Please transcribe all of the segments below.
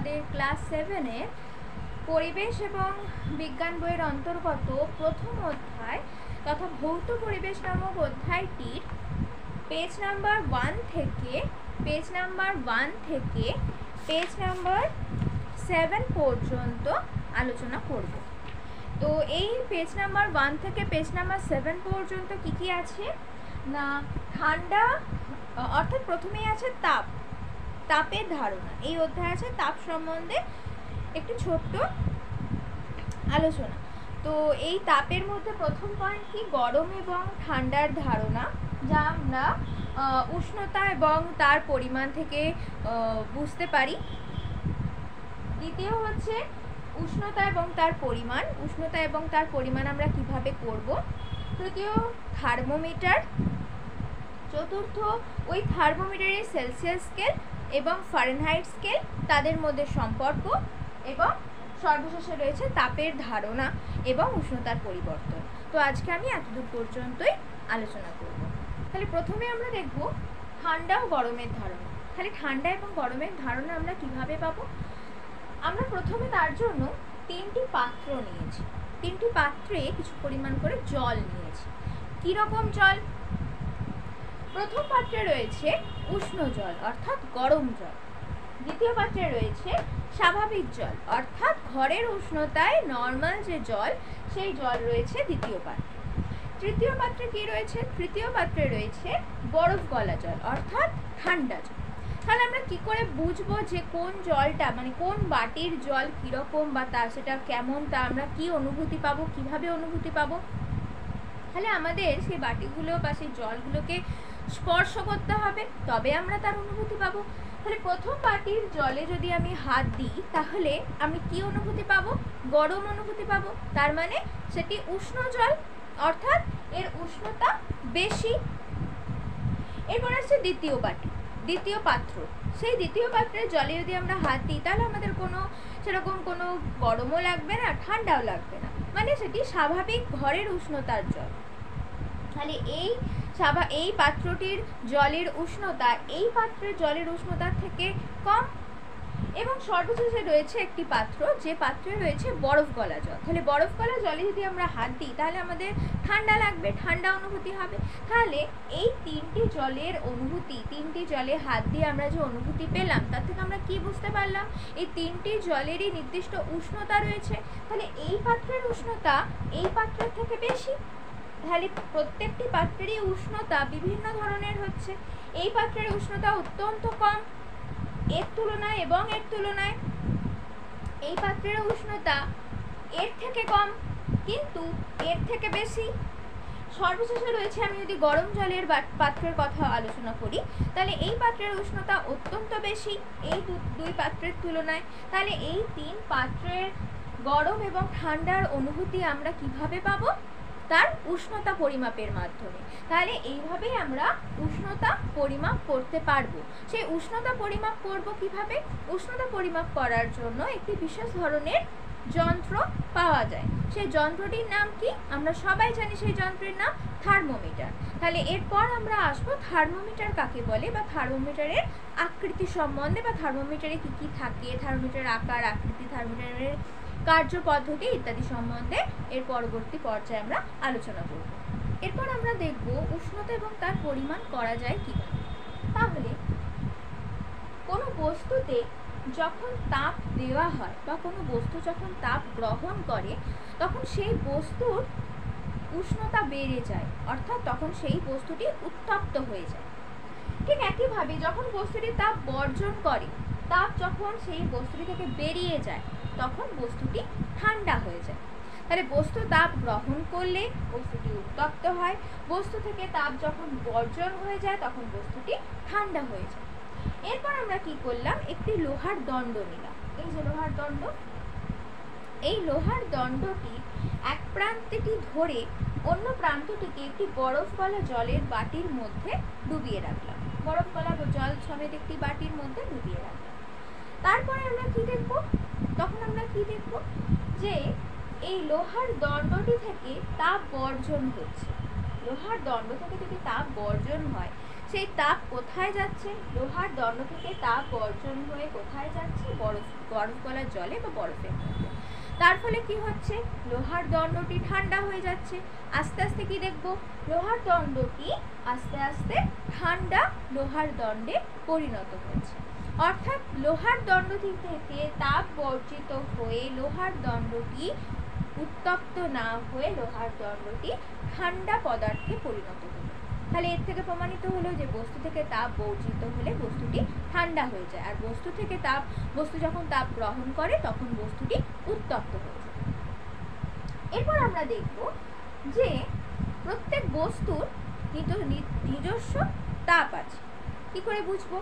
আমাদের ক্লাস 7-এর পরিবেশ এবং বিজ্ঞান বইয়ের অন্তর্গত প্রথম অধ্যায় তথা ভৌত পরিবেশ নামক অধ্যায়টির পেজ নাম্বার 1 থেকে পেজ নাম্বার 7 পর্যন্ত আলোচনা করব। তো এই পেজ নাম্বার 1 থেকে পেজ নাম্বার 7 পর্যন্ত কি আছে না, ঠান্ডা অর্থাৎ প্রথমেই আছে তাপের ধারণা। এই অধ্যায় আছে তাপ সম্বন্ধে একটি ছোট্ট আলোচনা। তো এই তাপের মধ্যে প্রথম পয়েন্ট কি, গরম এবং ঠান্ডার ধারণা, যা আমরা উষ্ণতা এবং তার পরিমাণ থেকে বুঝতে পারি। দ্বিতীয় হচ্ছে উষ্ণতা এবং তার পরিমাণ আমরা কিভাবে করব। তৃতীয় থার্মোমিটার। চতুর্থ ওই থার্মোমিটারের সেলসিয়াস স্কেল এবং ফারেনহাইট স্কেল, তাদের মধ্যে সম্পর্ক। এবং সর্বশেষে রয়েছে তাপের ধারণা এবং উষ্ণতার পরিবর্তন। তো আজকে আমি এতদূর পর্যন্তই আলোচনা করব। তাহলে প্রথমে আমরা দেখব ঠান্ডা ও গরমের ধারণা। তাহলে ঠান্ডা এবং গরমের ধারণা আমরা কিভাবে পাবো। আমরা প্রথমে তার জন্য 3টি পাত্র নিয়েছি। 3টি পাত্রে কিছু পরিমাণ করে জল নিয়েছি। কীরকম জল? প্রথম পাত্রে রয়েছে উষ্ণ জল অর্থাৎ গরম জল। দ্বিতীয় পাত্রে রয়েছে স্বাভাবিক জল অর্থাৎ ঘরের উষ্ণতায় নর্মাল যে জল, সেই জল রয়েছে দ্বিতীয় পাত্রে। তৃতীয় পাত্রে কি রয়েছে? তৃতীয় পাত্রে রয়েছে বরফ গলা জল অর্থাৎ ঠান্ডা জল। তাহলে আমরা কি করে বুঝবো যে কোন জলটা, মানে কোন বাটির জল কীরকম বা সেটা কেমন, তা আমরা কি অনুভূতি পাবো, কিভাবে অনুভূতি পাবো? তাহলে আমাদের সেই বাটিগুলো বা সেই জলগুলোকে স্পর্শ করতে হবে, তবে আমরা তার অনুভূতি পাবো। তাহলে প্রথম বাটির জলে যদি আমি হাত দিই, তাহলে আমি কি অনুভূতি পাবো? গরম অনুভূতি পাবো। তার মানে সেটি উষ্ণ জল অর্থাৎ এর উষ্ণতা বেশি। এরপর আসছে দ্বিতীয় পাত্র। সেই দ্বিতীয় পাত্রের জলে যদি আমরা হাত দিই, তাহলে আমাদের সেরকম কোনো গরমও লাগবে না, ঠান্ডাও লাগবে না, মানে সেটি স্বাভাবিক ঘরের উষ্ণতার জল। তাহলে এই পাত্রটির জলের উষ্ণতা এই পাত্রের জলের উষ্ণতার থেকে কম। এবং সর্বশেষে রয়েছে একটি পাত্র, যে পাত্রে রয়েছে বরফ গলা জল। তাহলে বরফ গলা জলে যদি আমরা হাত দিই, তাহলে আমাদের ঠান্ডা লাগবে, ঠান্ডা অনুভূতি হবে। তাহলে এই 3টি জলের অনুভূতি, 3টি জলে হাত দিয়ে আমরা যে অনুভূতি পেলাম, তার থেকে আমরা কি বুঝতে পারলাম? এই 3টি জলেরই নির্দিষ্ট উষ্ণতা রয়েছে। তাহলে এই পাত্রের উষ্ণতা এই পাত্রের থেকে বেশি। তাহলে প্রত্যেকটি পাত্রেরই উষ্ণতা বিভিন্ন ধরনের হচ্ছে। এই পাত্রের উষ্ণতা অত্যন্ত কম এর তুলনায়, এবং এর তুলনায় এই পাত্রের উষ্ণতা এর থেকে কম কিন্তু এর থেকে বেশি। সর্বশেষে রয়েছে, আমি যদি গরম জলের পাত্রের কথা আলোচনা করি, তাহলে এই পাত্রের উষ্ণতা অত্যন্ত বেশি এই দুই পাত্রের তুলনায়। তাহলে এই 3 পাত্রের গরম এবং ঠান্ডার অনুভূতি আমরা কিভাবে পাবো? তার উষ্ণতা পরিমাপের মাধ্যমে। তাহলে এইভাবেই আমরা উষ্ণতা পরিমাপ করতে পারবো। সেই উষ্ণতা পরিমাপ করব কিভাবে? উষ্ণতা পরিমাপ করার জন্য একটি বিশেষ ধরনের যন্ত্র পাওয়া যায়। সেই যন্ত্রটির নাম কি? আমরা সবাই জানি সেই যন্ত্রের নাম থার্মোমিটার। তাহলে এরপর আমরা আসবো থার্মোমিটার কাকে বলে, বা থার্মোমিটারের আকৃতি সম্বন্ধে, বা থার্মোমিটারে কি কি থাকে, থার্মোমিটারের আকার, আকৃতি, থার্মোমিটারের কার্যপদ্ধতি ইত্যাদি সম্বন্ধে এর পরবর্তী পর্যায়ে আমরা আলোচনা করব। এরপর আমরা দেখব উষ্ণতা এবং তার পরিমাণ করা যায় কিভাবে। তাহলে কোনো বস্তুতে যখন তাপ দেওয়া হয় বা কোনো বস্তু যখন তাপ গ্রহণ করে, তখন সেই বস্তুর উষ্ণতা বেড়ে যায়, অর্থাৎ তখন সেই বস্তুটি উত্তপ্ত হয়ে যায়। ঠিক একইভাবে যখন বস্তুটি তাপ বর্জন করে, তাপ যখন সেই বস্তুটি থেকে বেরিয়ে যায়, তখন বস্তুটি ঠান্ডা হয়ে যায়। তাহলে বস্তু তাপ গ্রহণ করলে বস্তুটি উত্তপ্ত হয়, বস্তু থেকে তাপ যখন বর্জন হয়ে যায়, তখন বস্তুটি ঠান্ডা হয়ে যায়। এরপর আমরা কি করলাম? একটি লোহার দণ্ড নিলাম। এই যে লোহার দণ্ড, এই লোহার দণ্ডটি এক প্রান্তটি ধরে অন্য প্রান্তটিকে একটি বরফ গলা জলের বাটির মধ্যে ডুবিয়ে রাখলাম। বরফ গলা জল সমেত একটি বাটির মধ্যে ডুবিয়ে রাখলাম। তারপরে আমরা কি দেখব? তখন আমরা কি দেখব? যে এই লোহার দণ্ডটি থেকে তাপ বর্জন হচ্ছে। লোহার দণ্ড থেকে যদি তাপ বর্জন হয়, সেই তাপ কোথায় যাচ্ছে? লোহার দণ্ড থেকে তাপ বর্জন হয়ে কোথায় যাচ্ছে? বরফ বরফ গলা জলে বা বরফের মধ্যে। তার ফলে কি হচ্ছে, লোহার দণ্ডটি ঠান্ডা হয়ে যাচ্ছে। আস্তে আস্তে কি দেখব, লোহার দণ্ডটি আস্তে আস্তে ঠান্ডা লোহার দণ্ডে পরিণত হচ্ছে। অর্থাৎ লোহার দণ্ডটি থেকে তাপ বর্জিত হয়ে লোহার দণ্ডটি উত্তপ্ত না হয়ে লোহার দণ্ডটি ঠান্ডা পদার্থে পরিণত হলো। তাহলে এর থেকে প্রমাণিত হলো যে বস্তু থেকে তাপ বর্জিত হলে বস্তুটি ঠান্ডা হয়ে যায়, আর বস্তু যখন তাপ গ্রহণ করে তখন বস্তুটি উত্তপ্ত হয়ে যায়। এরপর আমরা দেখব যে প্রত্যেক বস্তুর নিজস্ব তাপ আছে। কি করে বুঝবো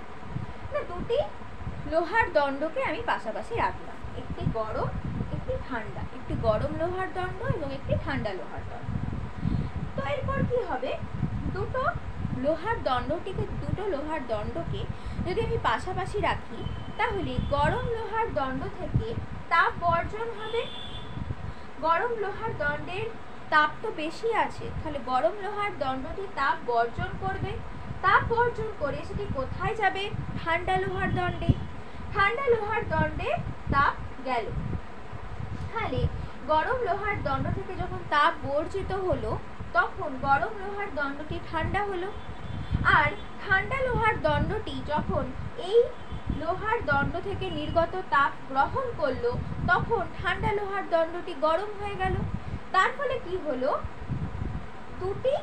না, দুটি লোহার দণ্ডকে আমি পাশাপাশি রাখলাম, একটি গরম একটি ঠান্ডা, একটি গরম লোহার দণ্ড এবং একটি ঠান্ডা লোহার দণ্ড। তো এরপর কি হবে, দুটো লোহার দণ্ডকে যদি আমি পাশাপাশি রাখি তাহলে গরম লোহার দণ্ড থেকে তাপ বর্জন হবে। গরম লোহার দণ্ডের তাপ তো বেশি আছে, তাহলে গরম লোহার দণ্ডটি তাপ বর্জন করবে। তাপ বর্জন করে সেটি কোথায় যাবে, ঠান্ডা লোহার দণ্ডে। ঠান্ডা লোহার দণ্ডে তাপ গেল, তাহলে গরম লোহার দণ্ড থেকে যখন তাপ বর্জিত হলো তখন গরম লোহার দণ্ডটি ঠান্ডা হলো, আর ঠান্ডা লোহার দণ্ডটি যখন এই লোহার দণ্ড থেকে নির্গত তাপ গ্রহণ করলো তখন ঠান্ডা লোহার দণ্ডটি গরম হয়ে গেল। তার ফলে কি হলো, দুটি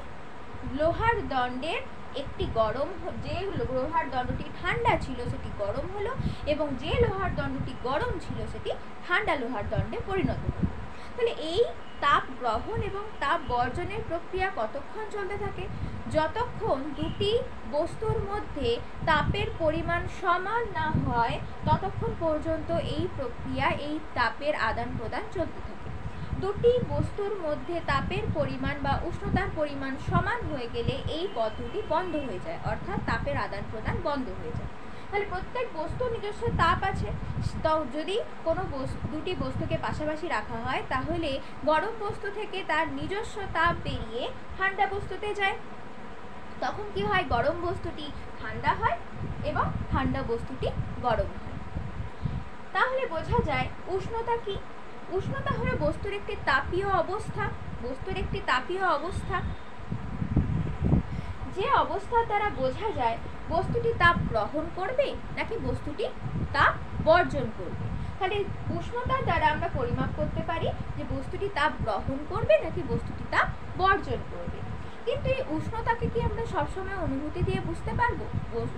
লোহার দণ্ডের একটি গরম, যে লোহার দণ্ডটি ঠান্ডা ছিল সেটি গরম হলো এবং যে লোহার দণ্ডটি গরম ছিল সেটি ঠান্ডা লোহার দণ্ডে পরিণত হলো। তাহলে এই তাপ গ্রহণ এবং তাপ বর্জনের প্রক্রিয়া কতক্ষণ চলতে থাকে, যতক্ষণ দুটি বস্তুর মধ্যে তাপের পরিমাণ সমান না হয় ততক্ষণ পর্যন্ত এই প্রক্রিয়া, এই তাপের আদান প্রদান চলতে থাকে। দুটি বস্তুর মধ্যে তাপের পরিমাণ বা উষ্ণতার পরিমাণ সমান হয়ে গেলে এই পদ্ধতি বন্ধ হয়ে যায়, অর্থাৎ তাপের আদান প্রদান বন্ধ হয়ে যায়। তাহলে প্রত্যেক বস্তুর নিজস্ব তাপ আছে। তো যদি কোনো দুটি বস্তুকে পাশাপাশি রাখা হয় তাহলে গরম বস্তু থেকে তার নিজস্ব তাপ বেরিয়ে ঠান্ডা বস্তুতে যায়। তখন কি হয়, গরম বস্তুটি ঠান্ডা হয় এবং ঠান্ডা বস্তুটি গরম হয়। তাহলে বোঝা যায় উষ্ণতা কি, উষ্ণতা হলো বস্তুর একটি তাপীয় অবস্থা। বস্তুর একটি তাপীয় অবস্থা, যে অবস্থার দ্বারা বোঝা যায় বস্তুটি তাপ গ্রহণ করবে নাকি বস্তুটি তাপ বর্জন করবে। তাহলে উষ্ণতার দ্বারা আমরা পরিমাপ করতে পারি যে বস্তুটি তাপ গ্রহণ করবে নাকি বস্তুটি তাপ বর্জন করবে। কিন্তু এই উষ্ণতাকে কি আমরা সবসময় অনুভূতি দিয়ে বুঝতে পারবো?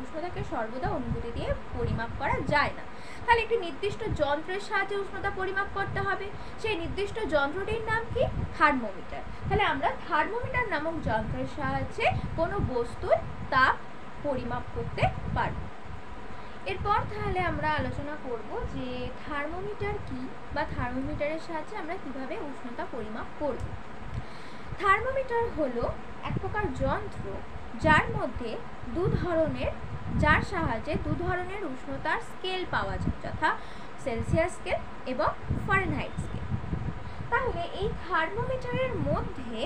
উষ্ণতাকে সর্বদা অনুভূতি দিয়ে পরিমাপ করা যায় না। তাহলে একটি নির্দিষ্ট যন্ত্রের সাহায্যে উষ্ণতা পরিমাপ করতে হবে। সেই নির্দিষ্ট যন্ত্রটির নাম কি, থার্মোমিটার। তাহলে আমরা থার্মোমিটার নামক যন্ত্রের সাহায্যে কোনো বস্তুর তাপ পরিমাপ করতে পারব। এরপর তাহলে আমরা আলোচনা করব যে থার্মোমিটার কি বা থার্মোমিটারের সাহায্যে আমরা কিভাবে উষ্ণতা পরিমাপ করব। থার্মোমিটার হলো এক প্রকার যন্ত্র যার সাহায্যে দু ধরনের উষ্ণতার স্কেল পাওয়া যায়, যথা সেলসিয়াস স্কেল এবং ফারেনহাইট স্কেল। তাহলে এই থার্মোমিটারের মধ্যে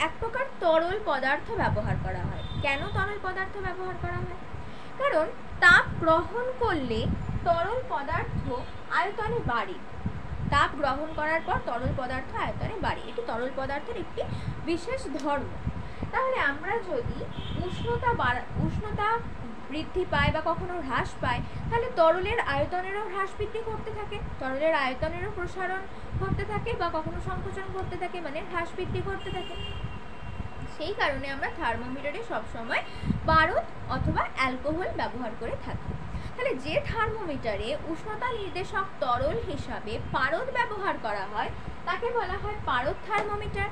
এক প্রকার তরল পদার্থ ব্যবহার করা হয়। কেন তরল পদার্থ ব্যবহার করা হয়? কারণ তাপ গ্রহণ করলে তরল পদার্থ আয়তনে বাড়ে। তাপ গ্রহণ করার পর তরল পদার্থ আয়তনে বাড়ে, এটি তরল পদার্থের একটি বিশেষ ধর্ম। তাহলে আমরা যদি উষ্ণতা বৃদ্ধি পায় বা কখনো হ্রাস পায় তাহলে তরলের আয়তনেরও হ্রাস বৃদ্ধি করতে থাকে, তরলের আয়তনেরও প্রসারণ করতে থাকে বা কখনো সংকোচন করতে থাকে, মানে হ্রাস বৃদ্ধি করতে থাকে। সেই কারণে আমরা থার্মোমিটারে সবসময় পারদ অথবা অ্যালকোহল ব্যবহার করে থাকি। তাহলে যে থার্মোমিটারে উষ্ণতা নির্দেশক তরল হিসাবে পারদ ব্যবহার করা হয় তাকে বলা হয় পারদ থার্মোমিটার।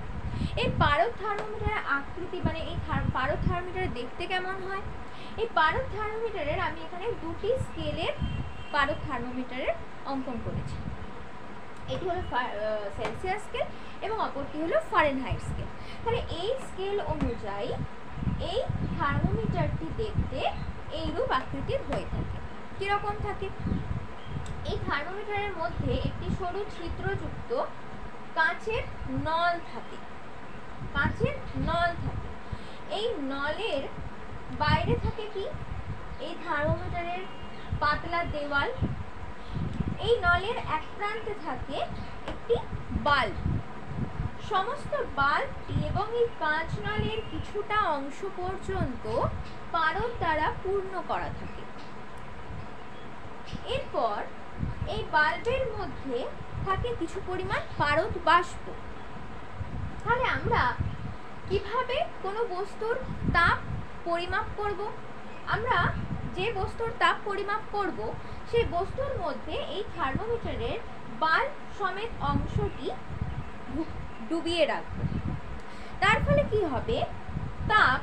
এই পারদ থার্মোমিটারের আকৃতি, মানে এই পারদ থার্মোমিটার দেখতে কেমন হয়? এই পারদ থার্মোমিটারের আমি এখানে দুটি স্কেলের পারদ থার্মোমিটারের অঙ্কন করেছি। এটি হলো সেলসিয়াস স্কেল এবং অপরটি হলো ফারেনহাইট স্কেল। তাহলে এই স্কেল অনুযায়ী এই থার্মোমিটারটি দেখতে এইরূপ আকৃতির হয়ে থাকে। কিরকম থাকে? এই থার্মোমিটারের মধ্যে একটি সরু ছিদ্রযুক্ত কাঁচের নল থাকে। এই নলের বাইরে থাকে কি? এই থার্মোমিটারের পাতলা দেওয়াল, এই নলের এক প্রান্তে থাকে একটি বাল্ব। সমস্ত বাল্বটি এবং এই কাঁচ নলের কিছুটা অংশ পর্যন্ত পারদ দ্বারা পূর্ণ করা থাকে। এরপর এই বাল্বের মধ্যে থাকে কিছু পরিমাণ পারদ বাষ্প। তাহলে আমরা কিভাবে কোনো বস্তুর তাপ পরিমাপ করব? আমরা যে বস্তুর তাপ পরিমাপ করব সেই বস্তুর মধ্যে এই থার্মোমিটারের বাল্ব সমেত অংশটি ডুবিয়ে রাখব। তার ফলে কি হবে? তাপ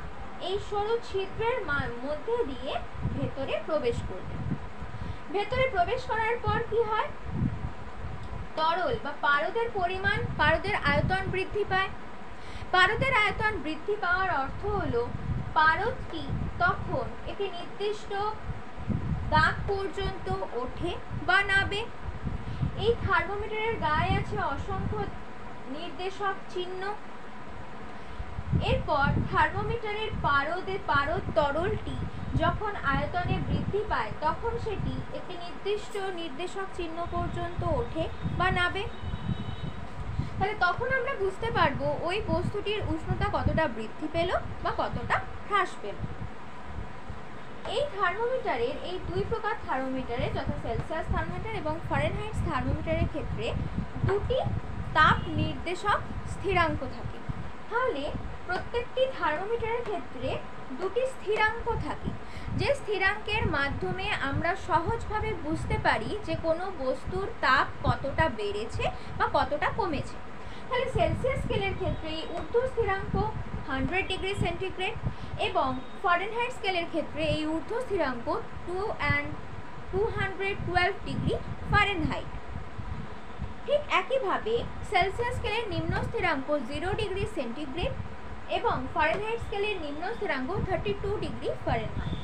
এই সরু ছিদ্রের মধ্যে দিয়ে ভেতরে প্রবেশ করবে। ভেতরে প্রবেশ করার পর কি হয়? তরল বা পারদের পরিমাণ, পারদের আয়তন বৃদ্ধি পায়। পারদের আয়তন বৃদ্ধি পাওয়ার অর্থ হলো পারদটি তখন একটি নির্দিষ্ট দাগ পর্যন্ত ওঠে বা নাবে। এই থার্মোমিটারের গায়ে আছে অসংখ্য নির্দেশক চিহ্ন। এরপর থার্মোমিটারের পারদ তরলটি যখন আয়তনে বৃদ্ধি পায় তখন সেটি একটি নির্দিষ্ট নির্দেশক চিহ্ন পর্যন্ত ওঠে বা নাবে। তাহলে তখন আমরা বুঝতে পারবো ওই বস্তুটির উষ্ণতা কতটা বৃদ্ধি পেল বা কতটা হ্রাস পেল। এই থার্মোমিটারের এই দুই প্রকার থার্মোমিটারে, যথা সেলসিয়াস থার্মোমিটার এবং ফারেনহাইট থার্মোমিটারের ক্ষেত্রে দুটি তাপ নির্দেশক স্থিরাঙ্ক থাকে। তাহলে প্রত্যেকটি থার্মোমিটারের ক্ষেত্রে দুটি স্থিরাঙ্ক থাকে, যে স্থিরাঙ্কের মাধ্যমে আমরা সহজভাবে বুঝতে পারি যে কোনো বস্তুর তাপ কতটা বেড়েছে বা কতটা কমেছে। তাহলে সেলসিয়াস স্কেলের ক্ষেত্রে এই ঊর্ধ্ব স্থিরাঙ্ক 100 ডিগ্রি সেন্টিগ্রেড এবং ফারেনহাইট স্কেলের ক্ষেত্রে এই ঊর্ধ্ব স্থিরাঙ্ক 212 ডিগ্রি ফারেনহাইট। ঠিক একইভাবে সেলসিয়াস স্কেলের নিম্ন স্থিরাঙ্ক 0 ডিগ্রি সেন্টিগ্রেড এবং ফারেনহাইট স্কেলের নিম্ন স্থিরাঙ্ক 32 ডিগ্রি ফারেনহাইট।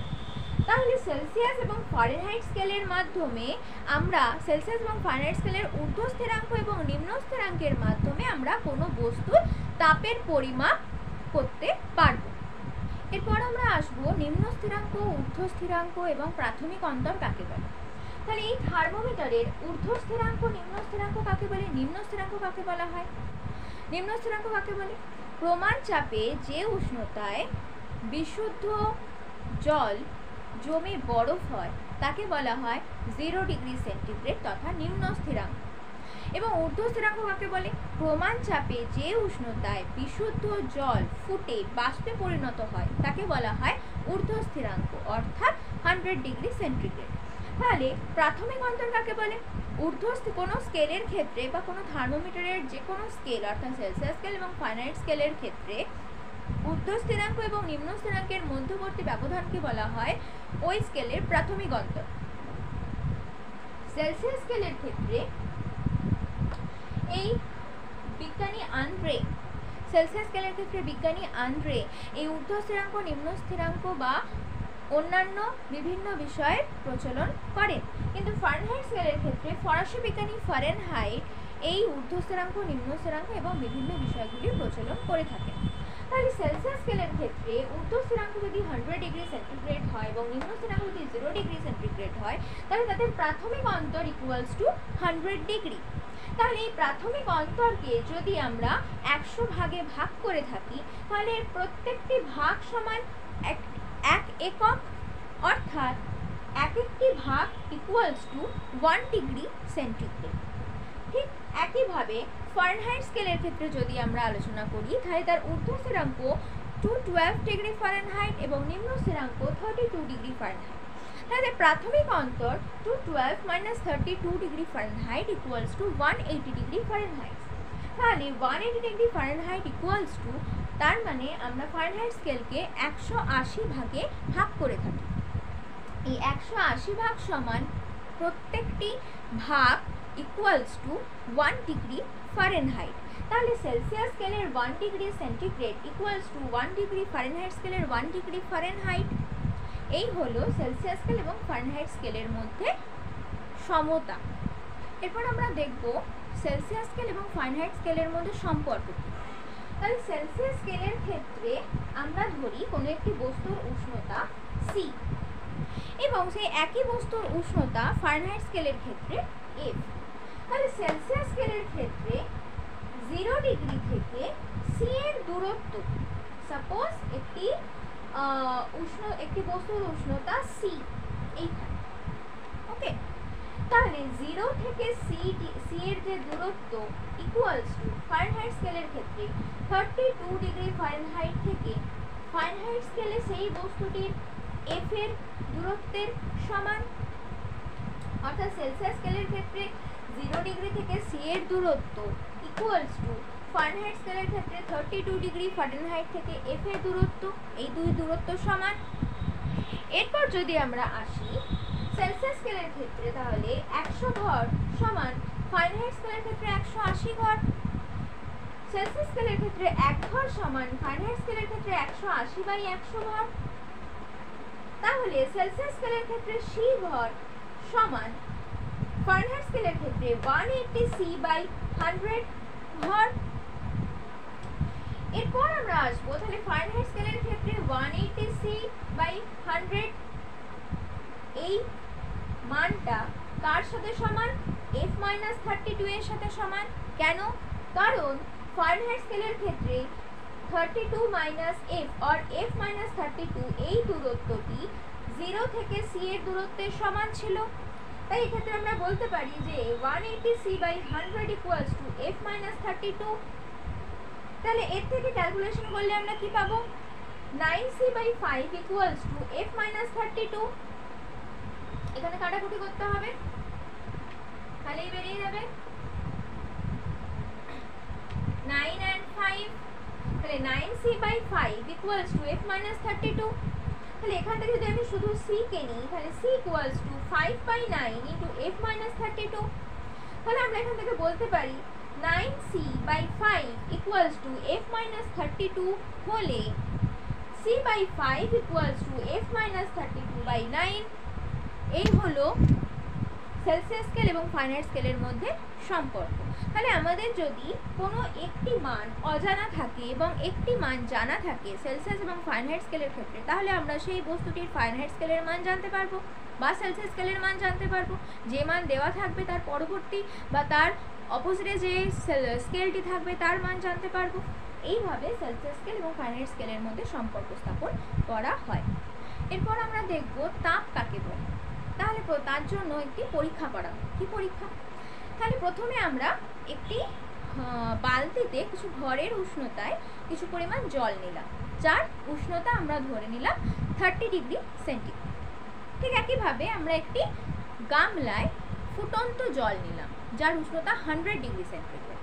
তাহলে সেলসিয়াস এবং ফারেনহাইট স্কেলের মাধ্যমে আমরা সেলসিয়াস এবং ফারেনহাইট স্কেলের ঊর্ধ্ব স্থিরাঙ্ক এবং নিম্ন স্থিরাঙ্কের মাধ্যমে আমরা কোনো বস্তুর তাপের পরিমাপ করতে পারব। এরপর আমরা আসবো নিম্ন স্থিরাঙ্ক, ঊর্ধ্ব স্থিরাঙ্ক এবং প্রাথমিক অন্তর কাকে বলে। তাহলে এই থার্মোমিটারের ঊর্ধ্ব স্থিরাঙ্ক, নিম্ন স্থিরাঙ্ক কাকে বলে? নিম্ন স্থিরাঙ্ক কাকে বলা হয়? নিম্ন স্থিরাঙ্ক কাকে বলে? প্রমাণ চাপে যে উষ্ণতায় বিশুদ্ধ জল জমে বরফ হয় তাকে বলা হয় 0 ডিগ্রি সেন্টিগ্রেড তথা নিম্ন স্থিরাঙ্ক। এবং ঊর্ধ্ব স্থিরাঙ্ক কাকে বলে? প্রমাণ চাপে যে উষ্ণতায় বিশুদ্ধ জল ফুটে বাষ্পে পরিণত হয় তাকে বলা হয় ঊর্ধ্ব স্থিরাঙ্ক, অর্থাৎ 100 ডিগ্রি সেন্টিগ্রেড। তাহলে প্রাথমিক অন্তর কাকে বলে? কোনো স্কেলের ক্ষেত্রে বা কোনো থার্মোমিটারের যে কোনো স্কেল, অর্থাৎ সেলসিয়াস স্কেল এবং ফারেনহাইট স্কেলের ক্ষেত্রে ঊর্ধ্ব স্থিরাঙ্ক এবং নিম্ন স্থিরাঙ্কের মধ্যবর্তী ব্যবধানকে বলা হয় ওই স্কেলের প্রাথমিক অন্তর। সেলসিয়াস স্কেলের ক্ষেত্রে এই বিজ্ঞানী আন্দ্রে, সেলসিয়াস স্কেলের ক্ষেত্রে বিজ্ঞানী আন্দ্রে এই ঊর্ধ্ব স্থিরাঙ্ক, নিম্ন স্থিরাঙ্ক বা অন্যান্য বিভিন্ন বিষয়ের প্রচলন করেন। কিন্তু ফারেনহাইট স্কেলের ক্ষেত্রে ফরাসি বিজ্ঞানী ফারেনহাইট এই ঊর্ধ্ব স্থিরাঙ্ক, নিম্ন স্থিরাঙ্ক এবং বিভিন্ন বিষয়গুলির প্রচলন করে থাকেন। তাহলে সেলসিয়াস স্কেলের ক্ষেত্রে ঊর্ধ্ব স্থিরাঙ্ক যদি 100 ডিগ্রি সেন্টিগ্রেড হয় এবং নিম্ন স্থিরাঙ্ক যদি 0 ডিগ্রি সেন্টিগ্রেড হয় তাহলে তাদের প্রাথমিক অন্তর ইকুয়ালস টু 100 ডিগ্রি। তাহলে এই প্রাথমিক অন্তরকে যদি আমরা 100 ভাগে ভাগ করে থাকি তাহলে এর প্রত্যেকটি ভাগ সমান এক একক, অর্থাৎ এক একটি ভাগ ইকুয়ালস টু 1 ডিগ্রি সেন্টিগ্রেড। ঠিক একইভাবে ফারেনহাইট স্কেলের ক্ষেত্রে যদি আমরা আলোচনা করি তাহলে তার ঊর্ধ্ব স্থিরাঙ্ক 212 ডিগ্রি ফারেনহাইট এবং নিম্ন স্থিরাঙ্ক 32 ডিগ্রি ফারেনহাইট। তাহলে প্রাথমিক অন্তর 212 - 32 degree Fahrenheit equals to 180 degree Fahrenheit. তাহলে 180 ডিগ্রি ফারেনহাইট ইকুয়ালস টু, তার মানে আমরা ফারেনহাইট স্কেলকে 180 ভাগে ভাগ করে থাকি। এই 180 ভাগ সমান প্রত্যেকটি ভাগ ইকুয়ালস টু 1 ডিগ্রি ফারেনহাইট। তাহলে সেলসিয়াস স্কেলের 1 degree centigrade equals to 1 degree Fahrenheit স্কেলের 1 ডিগ্রি ফারেনহাইট। এই হলো সেলসিয়াস স্কেল এবং ফারেনহাইট স্কেলের মধ্যে সমতা। এরপর আমরা দেখব সেলসিয়াস স্কেল এবং ফারেনহাইট স্কেলের মধ্যে সম্পর্ক কি। তাহলে সেলসিয়াস স্কেলের ক্ষেত্রে আমরা ধরি কোনো একটি বস্তুর উষ্ণতা C এবং সেই একই বস্তুর উষ্ণতা ফারেনহাইট স্কেলের ক্ষেত্রে এফ। তাহলে সেলসিয়াস স্কেলের ক্ষেত্রে 0 ডিগ্রি থেকে সি এর দূরত্ব, সাপোজ একটি বস্তুর উষ্ণতা সি এইখানে, ওকে। তাহলে 0 থেকে সি এর যে দূরত্ব ইকুয়ালস টু ফারেনহাইট স্কেলের ক্ষেত্রে 32 ডিগ্রি ফারেনহাইট থেকে ফারেনহাইট স্কেলে সেই বস্তুটির এফ এর দূরত্বের সমান। অর্থাৎ সেলসিয়াস স্কেলের ক্ষেত্রে 0 ডিগ্রি থেকে সি এর দূরত্ব ইকুয়ালস টু ফারেনহাইট স্কেলের ক্ষেত্রে 32 ডিগ্রি ফারেনহাইট থেকে এফ এর দূরত্ব, এই দুই দূরত্ব সমান। এরপর যদি আমরা আসি সেলসিয়াস স্কেলের ক্ষেত্রে, তাহলে 100 ঘর সমান ফারেনহাইট স্কেলের ক্ষেত্রে 180 ঘর। সেলসিয়াস স্কেলের ক্ষেত্রে 1 ঘর সমান ফারেনহাইট স্কেলের ক্ষেত্রে 180/100 ঘর। তাহলে সেলসিয়াস স্কেলের ক্ষেত্রে সি ঘর সমান ফারেনহাইট স্কেলের ক্ষেত্রে 180C/100 ঘর। এরপর আমরা আসবো তাহলে ফারেনহাইট স্কেলের ক্ষেত্রে 180C/100 এই মানটা কার সাথে সমান? F-32 এর সাথে সমান। কেন? কারণ ফারেনহাইট স্কেলের ক্ষেত্রে 32 - F or F-32 এই দূরত্বটি 0 থেকে সি এর দূরত্বের সমান ছিল। তাই এক্ষেত্রে আমরা বলতে পারি যে 180C/100 ইকুয়ালস টু F-32। তাহলে এর থেকে ক্যালকুলেশন করলে আমরা কি পাবো? 9C/5 equals to F-32। এখানে কাটাকুটি করতে হবে, তাহলেই বেরিয়ে যাবে 9 and 5। তাহলে 9C/5 ইকুয়ালস টু F-32। তাহলে এখান থেকে যদি আমি শুধু c কে নিই, তাহলে c equals to 5/9 into F-32। তাহলে আমরা এখান থেকে বলতে পারি 9C/5 ইকুয়ালস টু F-32 হলে c/5 ইকুয়ালস টু F-32/9। এই হলো সেলসিয়াস স্কেল এবং ফারেনহাইট স্কেলের মধ্যে সম্পর্ক। তাহলে আমাদের যদি কোনো একটি মান অজানা থাকে এবং একটি মান জানা থাকে সেলসিয়াস এবং ফারেনহাইট স্কেলের ক্ষেত্রে, তাহলে আমরা সেই বস্তুটির ফারেনহাইট স্কেলের মান জানতে পারবো বা সেলসিয়াস স্কেলের মান জানতে পারবো। যে মান দেওয়া থাকবে তার পরবর্তী বা তার অপোজিটে যে স্কেলটি থাকবে তার মান জানতে পারবো। এইভাবে সেলসিয়াস স্কেল এবং ফারেনহাইট স্কেলের মধ্যে সম্পর্ক স্থাপন করা হয়। এরপর আমরা দেখব তাপ কাকে বলে। তাহলে তার জন্য একটি পরীক্ষা করা হয়। কি পরীক্ষা? তাহলে প্রথমে আমরা একটি বালতিতে কিছু ঘরের উষ্ণতায় কিছু পরিমাণ জল নিলাম, যার উষ্ণতা আমরা ধরে নিলাম 30 ডিগ্রি সেন্টিগ্রেড। ঠিক একইভাবে আমরা একটি গামলায় ফুটন্ত জল নিলাম, যার উষ্ণতা 100 ডিগ্রি সেন্টিগ্রেড।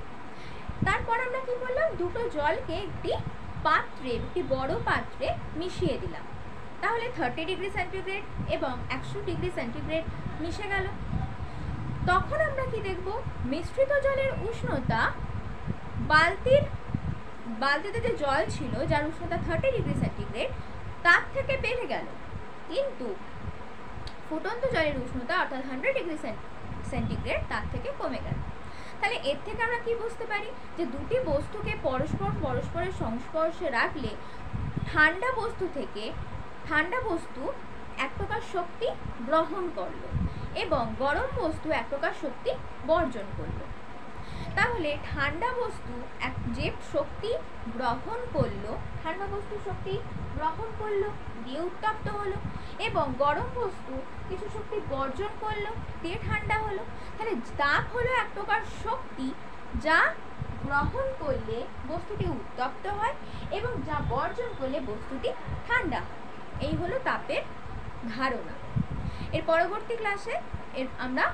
তারপর আমরা কি করলাম? দুটো জলকে একটি পাত্রে, একটি বড় পাত্রে মিশিয়ে দিলাম। তাহলে 30 ডিগ্রি সেন্টিগ্রেড এবং 100 ডিগ্রি সেন্টিগ্রেড মিশে গেল। তখন আমরা কি দেখব? মিশ্রিত জলের উষ্ণতা বালতিতে যে জল ছিল যার উষ্ণতা 30 ডিগ্রি সেন্টিগ্রেড তার থেকে বেড়ে গেল, কিন্তু ফুটন্ত জলের উষ্ণতা অর্থাৎ 100 ডিগ্রি সেন্টিগ্রেড তার থেকে কমে গেল। তাহলে এর থেকে আমরা কি বুঝতে পারি? যে দুটি বস্তুকে পরস্পরের সংস্পর্শে রাখলে ঠান্ডা বস্তু এক প্রকার শক্তি গ্রহণ করলো এবং গরম বস্তু এক প্রকার শক্তি বর্জন করলো। তাহলে ঠান্ডা বস্তু যে শক্তি গ্রহণ করলো, ঠান্ডা বস্তু শক্তি গ্রহণ করলো দিয়ে উত্তপ্ত হলো, এবং গরম বস্তু কিছু শক্তি বর্জন করলো দিয়ে ঠান্ডা হলো। তাহলে তাপ হলো এক প্রকার শক্তি যা গ্রহণ করলে বস্তুটি উত্তপ্ত হয় এবং যা বর্জন করলে বস্তুটি ঠান্ডা হয়। এই হলো তাপের ধারণা। এর পরবর্তী ক্লাসে আমরা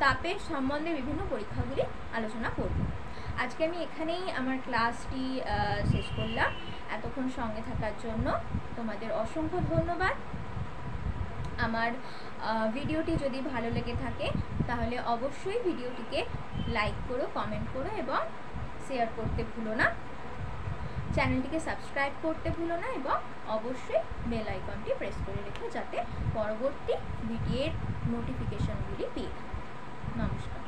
তাপের সম্বন্ধে বিভিন্ন পরীক্ষাগুলি আলোচনা করব। আজকে আমি এখানেই আমার ক্লাসটি শেষ করলাম। এতক্ষণ সঙ্গে থাকার জন্য তোমাদের অসংখ্য ধন্যবাদ। আমার ভিডিওটি যদি ভালো লেগে থাকে তাহলে অবশ্যই ভিডিওটিকে লাইক করো, কমেন্ট করো এবং শেয়ার করতে ভুলো না। চ্যানেলটিকে সাবস্ক্রাইব করতে ভুলো না এবং অবশ্যই বেল আইকনটি প্রেস করে রেখো যাতে পরবর্তী ভিডিওর নোটিফিকেশনগুলি পেয়ে থাকো। নমস্কার।